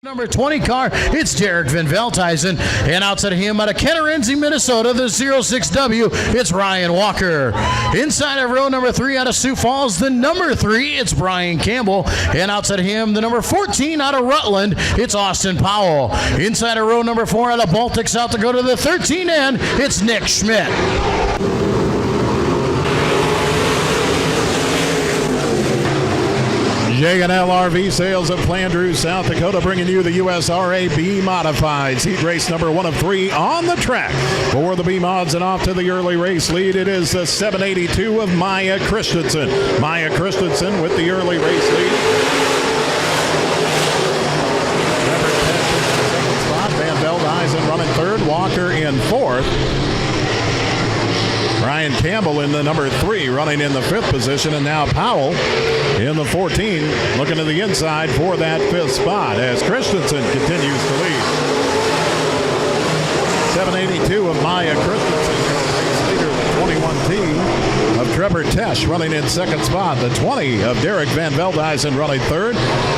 Number 20 car, it's Derek Van Veldhuizen, and outside of him out of Kennerenzi, Minnesota, the 06W, it's Ryan Walker. Inside of row number 3 out of Sioux Falls, the number 3, it's Brian Campbell, and outside of him, the number 14 out of Rutland, it's Austin Powell. Inside of row number 4 out of Baltic, South Dakota, the 13N, it's Nick Schmidt. J&L RV Sales of Plandreau, South Dakota, bringing you the USRA B-Modifieds. Heat race number 1 of 3 on the track for the B-Mods, and off to the early race lead. It is the 782 of Maya Christensen. Maya Christensen with the early race lead. Van Veldhuizen running third, Walker in fourth. Brian Campbell in the number 3, running in the 5th position, and now Powell in the 14, looking to the inside for that 5th spot as Christensen continues to lead. 782 of Maya Christensen, race leader, the 21T of Trevor Tesh running in 2nd spot, the 20 of Derek Van Veldhuizen running 3rd,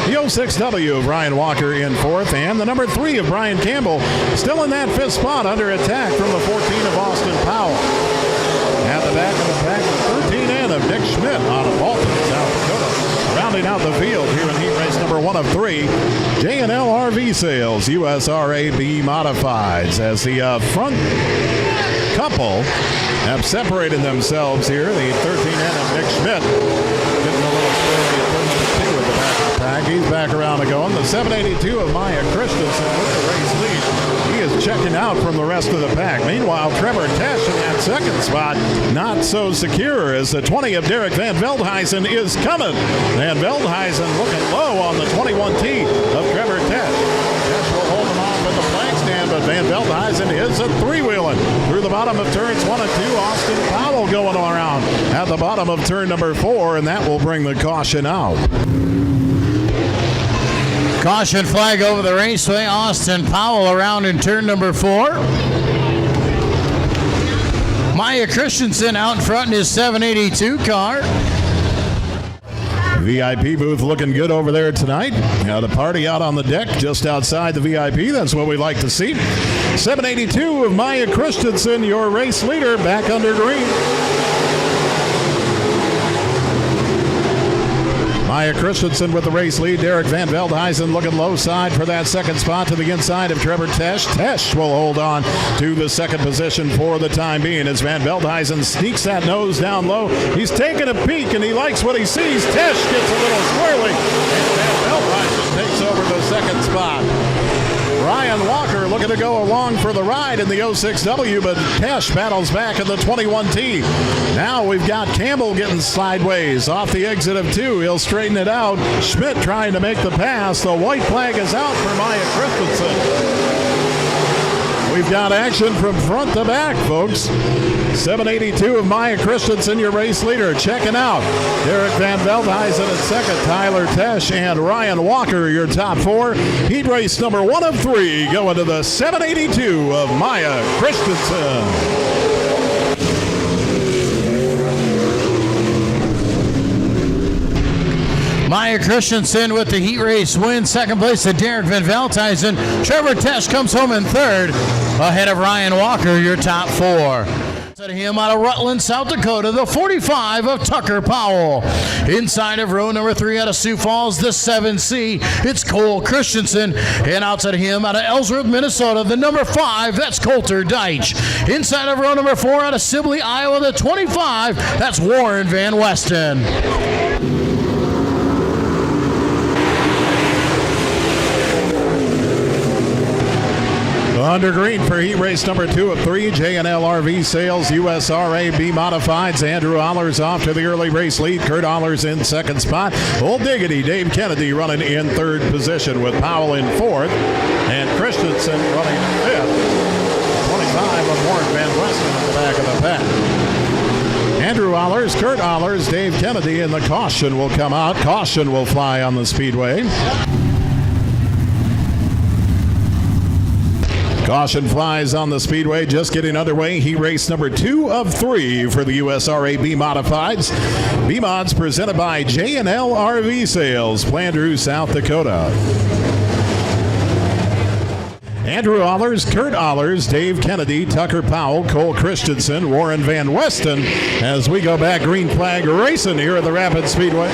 the 06W of Ryan Walker in 4th, and the number 3 of Brian Campbell still in that 5th spot under attack from the 14 of Austin Powell. At the back of the pack, the 13N of Nick Schmidt out of Baltic, South Dakota. Rounding out the field here in heat race number 1 of 3, J&L RV Sales, USRA B-Modifieds, as the front couple have separated themselves here. The 13N of Nick Schmidt getting a little squirrely at turn number 2 at the back of the pack. He's back around and going. The 782 of Maya Christensen with the race lead. He is checking out from the rest of the pack. Meanwhile, Trevor Tesh in that 2nd spot, not so secure as the 20 of Derek Van Veldhuizen is coming. Van Veldhuizen looking low on the 21T of Trevor Tesh. Tesh will hold him off in the flag stand, but Van Veldhuizen is a 3-wheeling through the bottom of turns 1 and 2. Austin Powell going around at the bottom of turn number 4, and that will bring the caution out. Caution flag over the raceway. Austin Powell around in turn number 4. Maya Christensen out in front in his 782 car. VIP booth looking good over there tonight. The party out on the deck just outside the VIP. That's what we like to see. 782 of Maya Christensen, your race leader, back under green. Maya Christensen with the race lead. Derek Van Veldhuizen looking low side for that 2nd spot to the inside of Trevor Tesh. Tesh will hold on to the 2nd position for the time being as Van Veldhuizen sneaks that nose down low. He's taking a peek and he likes what he sees. Tesh gets a little squirrely, and Van Veldhuizen takes over the 2nd spot. Ryan Walker looking to go along for the ride in the 06W, but Tesh battles back in the 21T. Now we've got Campbell getting sideways off the exit of 2. He'll straighten it out. Schmidt trying to make the pass. The white flag is out for Maya Christensen. We've got action from front to back, folks. 782 of Maya Christensen, your race leader, checking out. Derek Van Veldhuizen at 2nd, Tyler Tesh and Ryan Walker, your top 4. Heat race number 1 of 3 going to the 782 of Maya Christensen. Maya Christensen with the heat race win. 2nd place to Derek Van Veldhuizen. Trevor Tesh comes home in 3rd, ahead of Ryan Walker, your top 4. To him out of Rutland, South Dakota, the 45 of Tucker Powell. Inside of row number 3 out of Sioux Falls, the 7C, it's Cole Christensen. And outside of him out of Ellsworth, Minnesota, the number 5, that's Coulter Deitch. Inside of row number 4 out of Sibley, Iowa, the 25, that's Warren Van Westen. Under green for heat race number 2 of 3, J&L RV Sales, USRA B-Modifieds. Andrew Allers off to the early race lead. Kurt Allers in 2nd spot. Old Diggity, Dave Kennedy running in 3rd position with Powell in 4th. And Christensen running 5th. 25 of Warren Van Westen at the back of the pack. Andrew Allers, Kurt Allers, Dave Kennedy, and the caution will come out. Caution will fly on the speedway. Caution flies on the speedway, just getting underway. Heat race number 2 of 3 for the USRA B-Modifieds. B-Mods presented by J&L RV Sales, Plandreau, South Dakota. 782 of Maya Christensen, your race leader, back under green. Caution flies on the speedway, just getting underway. Heat race number 2 of 3 for the USRA B-Modifieds. B-Mods presented by J&L RV Sales, Plandreau, South Dakota. Andrew Allers, Kurt Allers, Dave Kennedy, Tucker Powell, Cole Christensen, Warren Van Westen as we go back green flag racing here at the Rapid Speedway.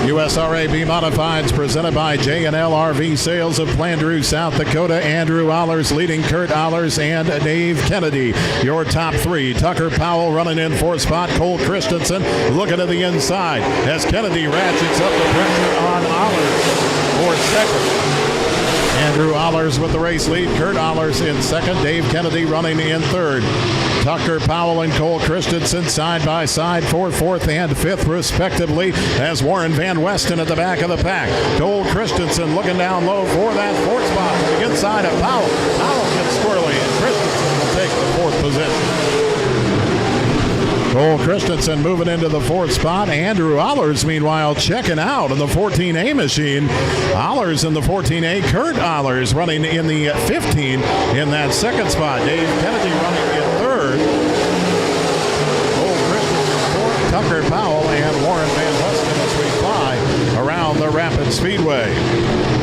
USRA B-Modifieds presented by J&L RV Sales of Plandreau, South Dakota. Andrew Allers leading Kurt Allers and Dave Kennedy. Your top three. Tucker Powell running in fourth spot. Cole Christensen looking to the inside as Kennedy ratchets up the pressure on Allers for second. Andrew Allers with the race lead. Kurt Allers in second. Dave Kennedy running in third. Tucker Powell and Cole Christensen side by side for fourth and fifth respectively as Warren Van Westen at the back of the pack. Cole Christensen looking down low for that fourth spot to the inside of Powell. Powell gets squirrely and Christensen will take the fourth position. Cole Christensen moving into the fourth spot. Andrew Allers, meanwhile, checking out in the 14A machine. Allers in the 14A. Kurt Allers running in the 15 in that second spot. Dave Kennedy running in third. Cole Christensen fourth. Tucker Powell and Warren Van Westen as we fly around the Rapid Speedway.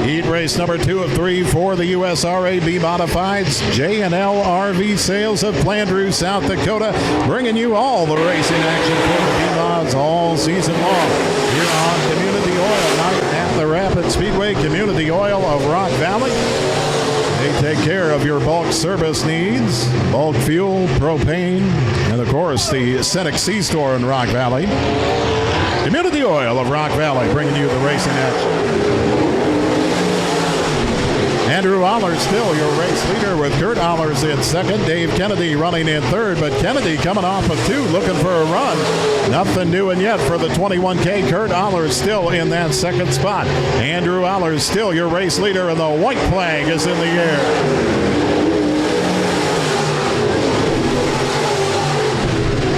Heat race number 2 of 3 for the USRA B-Modifieds. J&L RV Sales of Plandreau, South Dakota, bringing you all the racing action for the B-Mods all season long. Here on Community Oil Night at the Rapid Speedway. Community Oil of Rock Valley. They take care of your bulk service needs, bulk fuel, propane, and of course the Scenic C-Store in Rock Valley. Community Oil of Rock Valley bringing you the racing action. Andrew Allers still your race leader with Kurt Allers in second. Dave Kennedy running in third, but Kennedy coming off of 2 looking for a run. Nothing doing yet for the 21K. Kurt Allers still in that second spot. Andrew Allers still your race leader, and the white flag is in the air.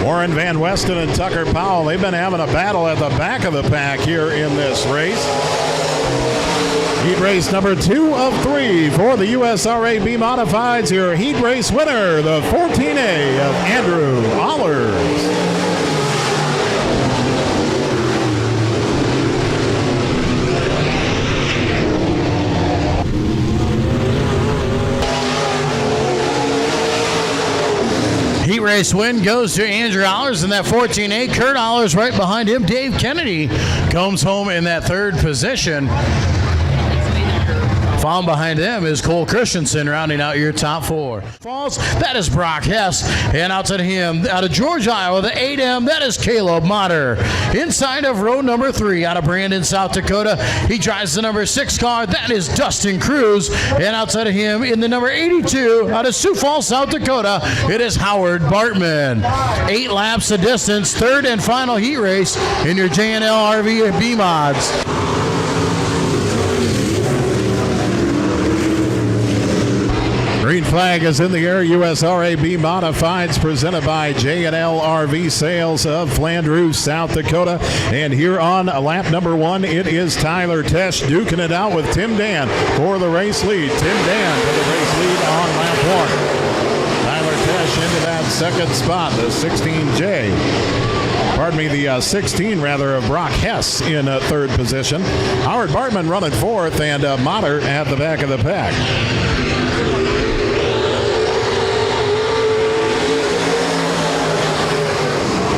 Warren Van Westen and Tucker Powell, they've been having a battle at the back of the pack here in this race. Heat race number 2 of 3 for the USRA B-Modifieds. Your heat race winner, the 14A of Andrew Allers. Heat race win goes to Andrew Allers in that 14A. Kurt Allers right behind him. Dave Kennedy comes home in that third position. Found behind them is Cole Christensen rounding out your top 4. Falls, that is Brock Hess. And outside of him, out of Georgia, Iowa, the 8M, that is Caleb Motter. Inside of row number 3, out of Brandon, South Dakota, he drives the number 6 car. That is Dustin Cruz. And outside of him, in the number 82, out of Sioux Falls, South Dakota, it is Howard Bartman. 8 laps of distance, third and final heat race in your J&L RV B-Mods. Green flag is in the air. USRA B-Modifieds presented by J&L RV Sales of Plandreau, South Dakota. And here on lap number 1, it is Tyler Tesh duking it out with Tim Dan for the race lead. Tim Dan for the race lead on lap 1. Tyler Tesh into that second spot, the 16J. Pardon me, the 16 rather of Brock Hess in third position. Howard Bartman running fourth, and Motter at the back of the pack.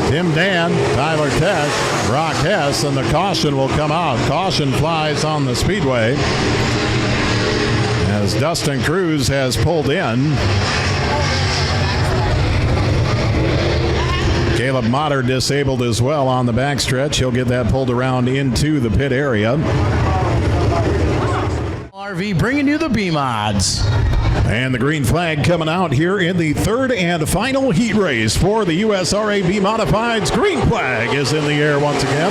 Tim Dan, Tyler Tesh, Brock Hess, and the caution will come out. Caution flies on the speedway as Dustin Cruz has pulled in. Caleb Motter disabled as well on the backstretch. He'll get that pulled around into the pit area. RV bringing you the B-Mods. And the green flag coming out here in the third and final heat race for the USRA B-Modifieds. Green flag is in the air once again.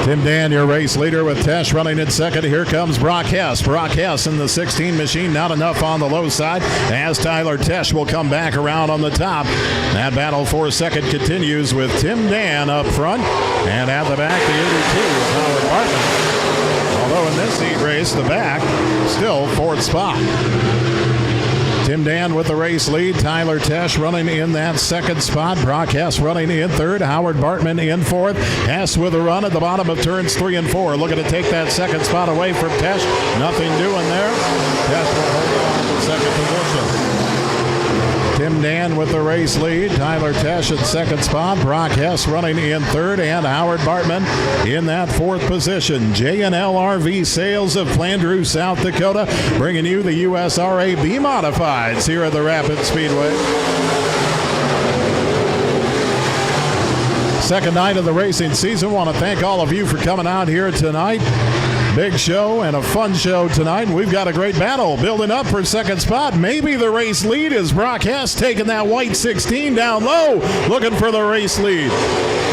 Tim Dan, your race leader with Tesh running in second. Here comes Brock Hess. Brock Hess in the 16 machine, not enough on the low side as Tyler Tesh will come back around on the top. That battle for second continues with Tim Dan up front, and at the back, the 82 Howard Bartman. Although in this heat race, the back still fourth spot. Tim Dan with the race lead. Tyler Tesh running in that second spot. Brock Hess running in third. Howard Bartman in fourth. Hess with a run at the bottom of turns 3 and 4. Looking to take that second spot away from Tesh. Nothing doing there. Tesh will hold on to second position. Tim Dan with the race lead. Tyler Tesh in second spot. Brock Hess running in third. And Howard Bartman in that fourth position. J&L RV Sales of Flandreau, South Dakota, bringing you the USRA B-Modifieds here at the Rapid Speedway. Second night of the racing season. Want to thank all of you for coming out here tonight. Big show and a fun show tonight. We've got a great battle building up for second spot. Maybe the race lead is Brock Hess taking that white 16 down low, looking for the race lead.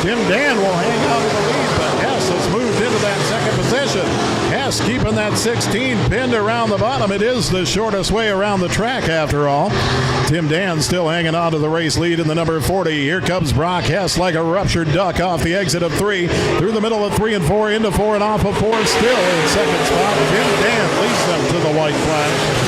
Tim Dan will hang out in the lead, but Hess has moved into that second position. Hess keeping that 16 pinned around the bottom. It is the shortest way around the track after all. Tim Dan still hanging on to the race lead in the number 40. Here comes Brock Hess like a ruptured duck off the exit of 3, through the middle of 3 and 4, into 4 and off of 4, still in second spot. Tim Dan leads them to the white flag.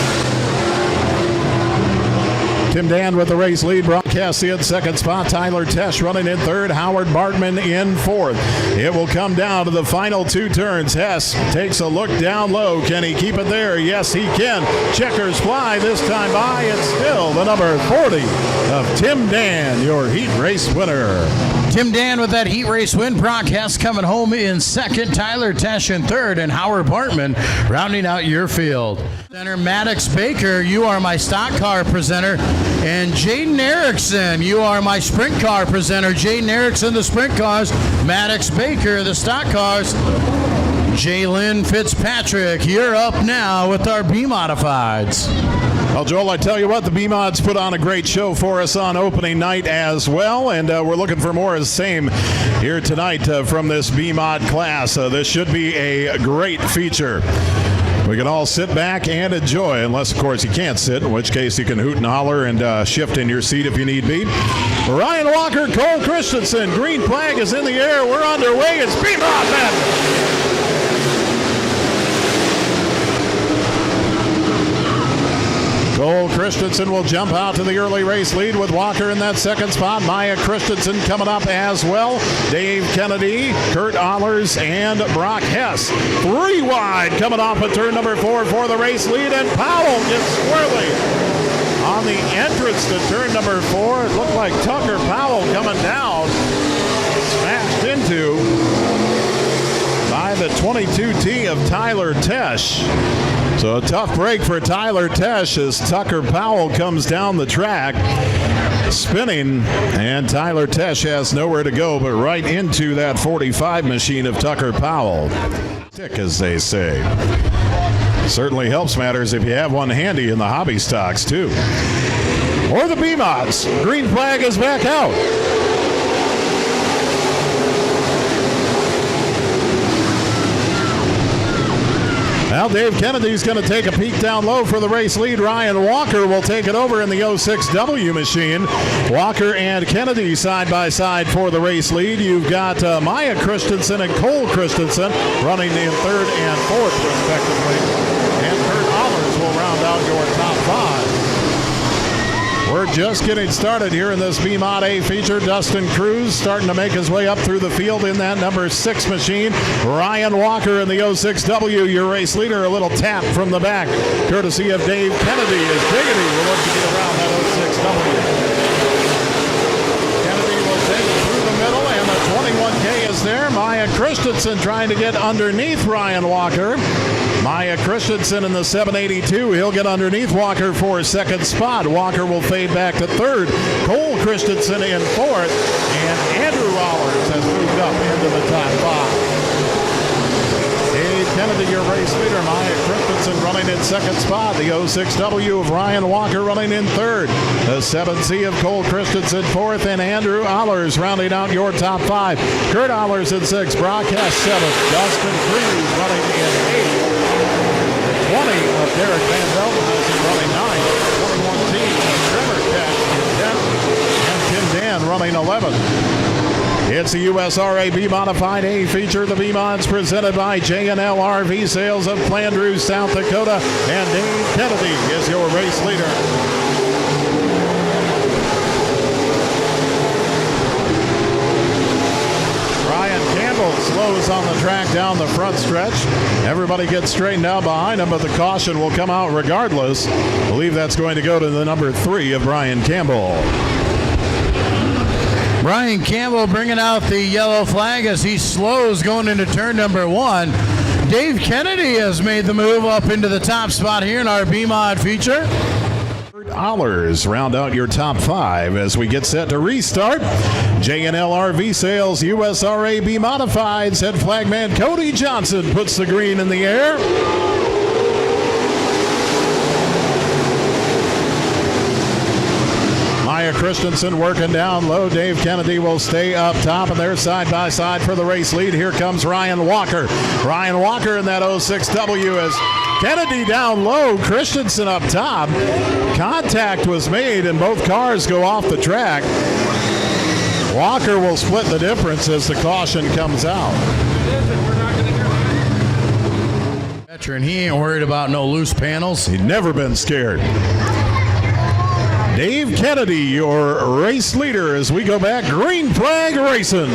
Tim Dan with the race lead. Brock Hess in second spot. Tyler Tesh running in third. Howard Bartman in fourth. It will come down to the final 2 turns. Hess takes a look down low. Can he keep it there? Yes, he can. Checkers fly this time by. It's still the number 40 of Tim Dan, your heat race winner. Tim Dan with that heat race win. Brock Hess coming home in second. Tyler Tesh in third. And Howard Bartman rounding out your field. Presenter Maddox Baker, you are my stock car presenter. And Jaden Erickson, you are my sprint car presenter. Jaden Erickson, the sprint cars. Maddox Baker, the stock cars. Jalen Fitzpatrick, you're up now with our B-Modifieds. Well, Joel, I tell you what, the B-Mods put on a great show for us on opening night as well, and we're looking for more of the same here tonight from this B-Mod class. This should be a great feature. We can all sit back and enjoy, unless, of course, you can't sit, in which case you can hoot and holler and shift in your seat if you need be. Ryan Walker, Cole Christensen, green flag is in the air. We're underway. It's B-Mod Madness. Cole Christensen will jump out to the early race lead with Walker in that second spot. Maya Christensen coming up as well. Dave Kennedy, Kurt Ahlers, and Brock Hess. 3 wide coming off of turn number 4 for the race lead, and Powell gets squarely on the entrance to turn number 4. It looked like Tucker Powell coming down, smashed into by the 22T of Tyler Tesh. So a tough break for Tyler Tesh as Tucker Powell comes down the track, spinning, and Tyler Tesh has nowhere to go but right into that 45 machine of Tucker Powell. Tick, as they say. Certainly helps matters if you have one handy in the hobby stocks, too. Or the B-Mods. Green flag is back out. Now Dave Kennedy's going to take a peek down low for the race lead. Ryan Walker will take it over in the 06W machine. Walker and Kennedy side by side for the race lead. You've got Maya Christensen and Cole Christensen running in third and fourth respectively. And Kurt Ahlers will round out your top 5. We're just getting started here in this B-Mod A feature. Dustin Cruz starting to make his way up through the field in that number 6 machine. Ryan Walker in the 06W, your race leader. A little tap from the back, courtesy of Dave Kennedy, as Diggity will look to get around that 06W. Kennedy will take it through the middle, and the 21K is there. Maya Christensen trying to get underneath Ryan Walker. Maya Christensen in the 782. He'll get underneath Walker for a second spot. Walker will fade back to third. Cole Christensen in fourth. And Andrew Ahlers has moved up into the top 5. Dave Kennedy, your race leader. Maya Christensen running in second spot. The 06W of Ryan Walker running in third. The 7C of Cole Christensen fourth. And Andrew Ahlers rounding out your top 5. Kurt Ahlers in 6th. Brock Hess 7th. Dustin Cruz running in 8th. 20 of Derek Van Veldhuizen running 9th. 21 team of Trevor Tesh in 10th. And Tim Dan running 11th. It's the USRA B-Modified A feature. The B-Mods presented by J&L RV Sales of Flandreau, South Dakota. And Dave Kennedy is your race leader. Slows on the track down the front stretch. Everybody gets straightened out behind him, but the caution will come out regardless. I believe that's going to go to the number 3 of Brian Campbell. Brian Campbell bringing out the yellow flag as he slows going into turn number 1. Dave Kennedy has made the move up into the top spot here in our B-Mod feature. $1 round out your top 5 as we get set to restart. J&L RV Sales, USRA B-Modifieds. Head flagman Cody Johnson puts the green in the air. Maya Christensen working down low. Dave Kennedy will stay up top, and they're side by side for the race lead. Here comes Ryan Walker. Ryan Walker in that 06W as Kennedy down low, Christensen up top. Contact was made and both cars go off the track. Walker will split the difference as the caution comes out. Veteran, he ain't worried about no loose panels. He'd never been scared. Dave Kennedy, your race leader as we go back. Green flag racing.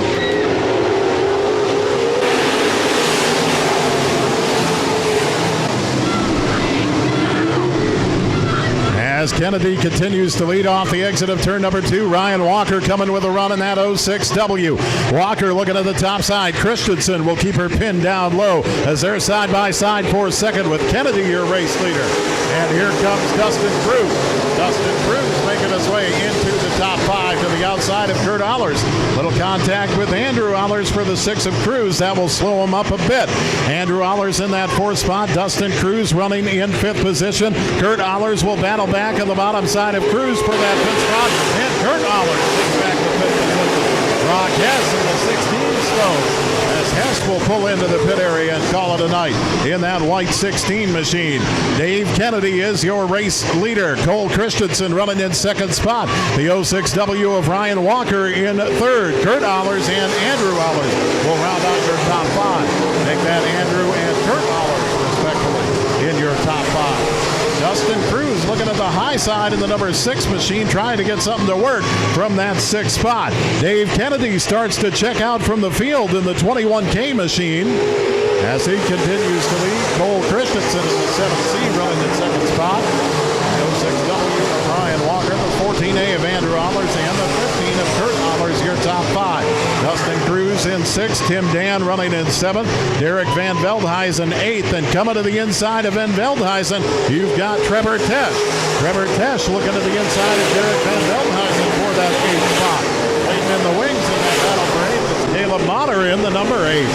As Kennedy continues to lead off the exit of turn number 2, Ryan Walker coming with a run in that 06W. Walker looking at the top side. Christensen will keep her pinned down low as they're side by side for second with Kennedy, your race leader. And here comes Dustin Cruz. Dustin Cruz making his way into the top 5 to the outside of Kurt Allers. Little contact with Andrew Allers for the 6 of Cruz. That will slow him up a bit. Andrew Allers in that 4th spot. Dustin Cruz running in 5th position. Kurt Allers will battle back on the bottom side of Cruz for that 5th spot. And Kurt Allers takes back the 5th position. Brock Hess in the 16 slow. As Hess will pull into the pit area and call it a night in that white 16 machine. Dave Kennedy is your race leader. Cole Christensen running in 2nd spot. The 06W of Ryan Walker in 3rd. Kurt Allers and Andrew Allers will round out your top 5. Make that Andrew and Kurt Allers respectively in your top 5. Dustin Cruz looking at the high side in the number 6 machine, trying to get something to work from that 6th spot. Dave Kennedy starts to check out from the field in the 21K machine as he continues to lead. Cole Christensen in the 7C running in 2nd spot. The 06W of Ryan Walker, the 14A of Andrew Allers, and the 15 of Kurt Allers, your top 5. Dustin Cruz in 6th, Tim Dan running in 7th, Derek Van Veldhuizen 8th, and coming to the inside of Van Veldhuizen, you've got Trevor Tesch. Trevor Tesch looking to the inside of Derek Van Veldhuizen for that 8th spot. Waiting in the wings in that battle for 8th is Caleb Motter in the number 8.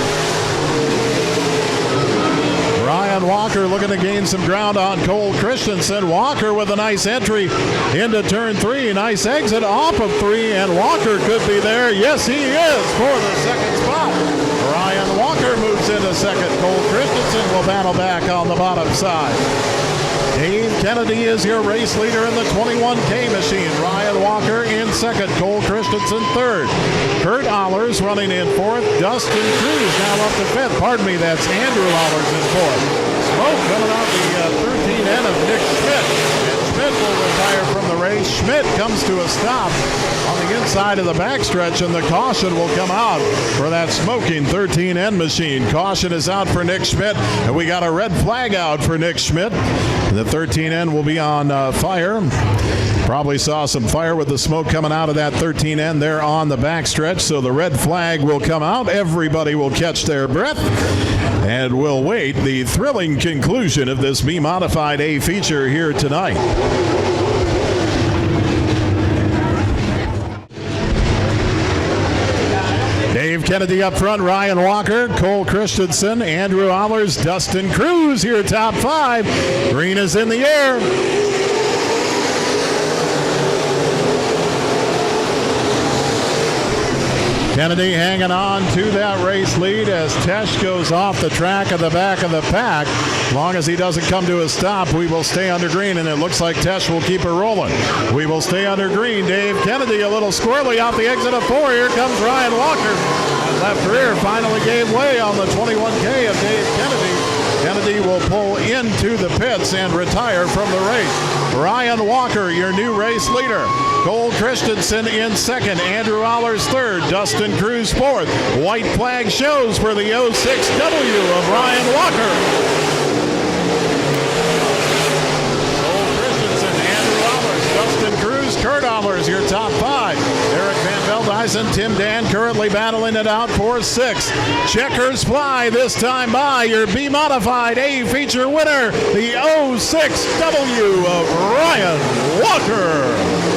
Ryan Walker looking to gain some ground on Cole Christensen. Walker with a nice entry into turn 3. Nice exit off of 3, and Walker could be there. Yes, he is for the 2nd spot. Ryan Walker moves into 2nd. Cole Christensen will battle back on the bottom side. Dave Kennedy is your race leader in the 21K machine. Ryan Walker in 2nd. Cole Christensen 3rd. Kurt Allers running in 4th. Dustin Cruz now up to 5th. Pardon me, that's Andrew Allers in 4th. Smoke coming out the 13N of Nick Schmidt. And Schmidt will retire from the race. Schmidt comes to a stop on the inside of the backstretch, and the caution will come out for that smoking 13N machine. Caution is out for Nick Schmidt, and we got a red flag out for Nick Schmidt. The 13N will be on fire. Probably saw some fire with the smoke coming out of that 13N there on the backstretch, so the red flag will come out. Everybody will catch their breath, and we'll wait the thrilling conclusion of this B-Modified A feature here tonight. Dave Kennedy up front, Ryan Walker, Cole Christensen, Andrew Allers, Dustin Cruz here top 5. Green is in the air. Kennedy hanging on to that race lead as Tesh goes off the track at the back of the pack. As long as he doesn't come to a stop, we will stay under green, and it looks like Tesh will keep it rolling. We will stay under green. Dave Kennedy a little squirrely off the exit of 4. Here comes Ryan Walker. Left rear finally gave way on the 21K of Dave Kennedy. Kennedy will pull into the pits and retire from the race. Ryan Walker, your new race leader. Cole Christensen in second. Andrew Allers third. Dustin Cruz fourth. White flag shows for the 06W of Ryan Walker. Kurt Allers, your top 5. Eric Van Veldhuizen, Tim Dan currently battling it out for 6. Checkers fly this time by your B-Modified A feature winner, the 06W of Ryan Walker.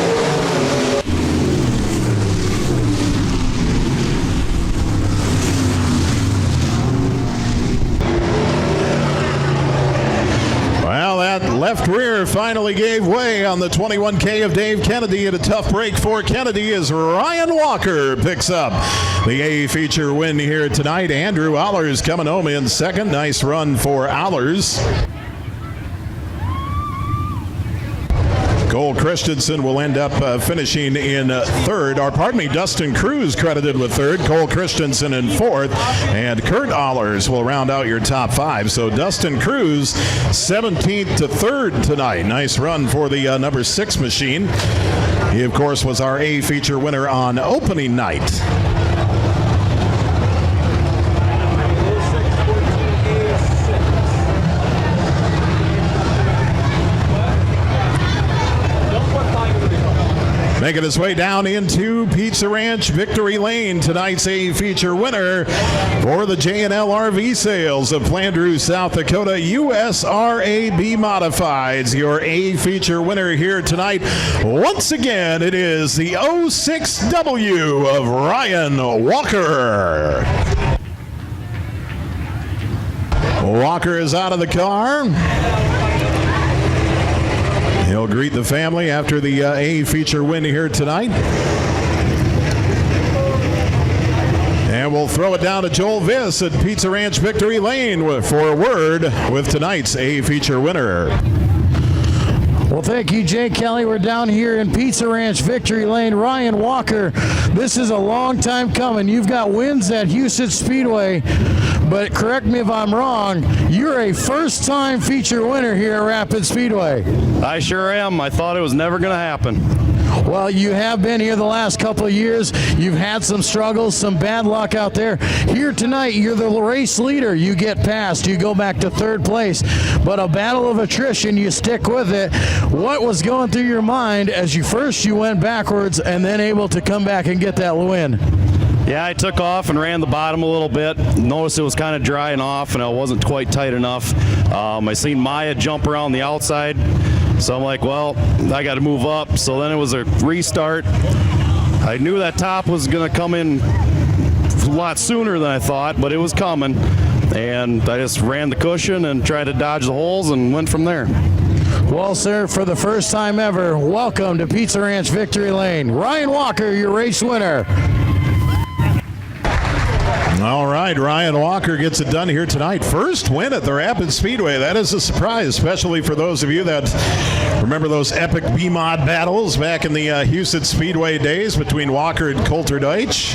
Well, that left rear finally gave way on the 21K of Dave Kennedy, and a tough break for Kennedy as Ryan Walker picks up the A feature win here tonight. Andrew Allers coming home in second. Nice run for Allers. Cole Christensen will end up finishing in third. Dustin Cruz credited with third. Cole Christensen in fourth. And Kurt Allers will round out your top 5. So Dustin Cruz 17th to third tonight. Nice run for the number 6 machine. He, of course, was our A feature winner on opening night. Making his way down into Pizza Ranch Victory Lane, tonight's A feature winner for the J&L RV sales of Flandreau, South Dakota, USRA B-Modifieds. Your A feature winner here tonight. Once again, it is the 06W of Ryan Walker. Walker is out of the car. He'll greet the family after the A feature win here tonight. And we'll throw it down to Joel Viss at Pizza Ranch Victory Lane for a word with tonight's A feature winner. Well, thank you, Jay Kelly. We're down here in Pizza Ranch Victory Lane. Ryan Walker, this is a long time coming. You've got wins at Houston Speedway, but correct me if I'm wrong, you're a first-time feature winner here at Rapid Speedway. I sure am. I thought it was never going to happen. Well, you have been here the last couple of years. You've had some struggles, some bad luck out there. Here tonight, you're the race leader. You get past. You go back to third place. But a battle of attrition, you stick with it. What was going through your mind as you went backwards and then able to come back and get that win? Yeah, I took off and ran the bottom a little bit. Noticed it was kind of drying off and it wasn't quite tight enough. I seen Maya jump around the outside. So I'm like, well, I got to move up. So then it was a restart. I knew that top was going to come in a lot sooner than I thought, but it was coming. And I just ran the cushion and tried to dodge the holes and went from there. Well, sir, for the first time ever, welcome to Pizza Ranch Victory Lane. Ryan Walker, your race winner. All right, Ryan Walker gets it done here tonight. First win at the Rapid Speedway. That is a surprise, especially for those of you that remember those epic B-Mod battles back in the Houston Speedway days between Walker and Coulter Deutsch.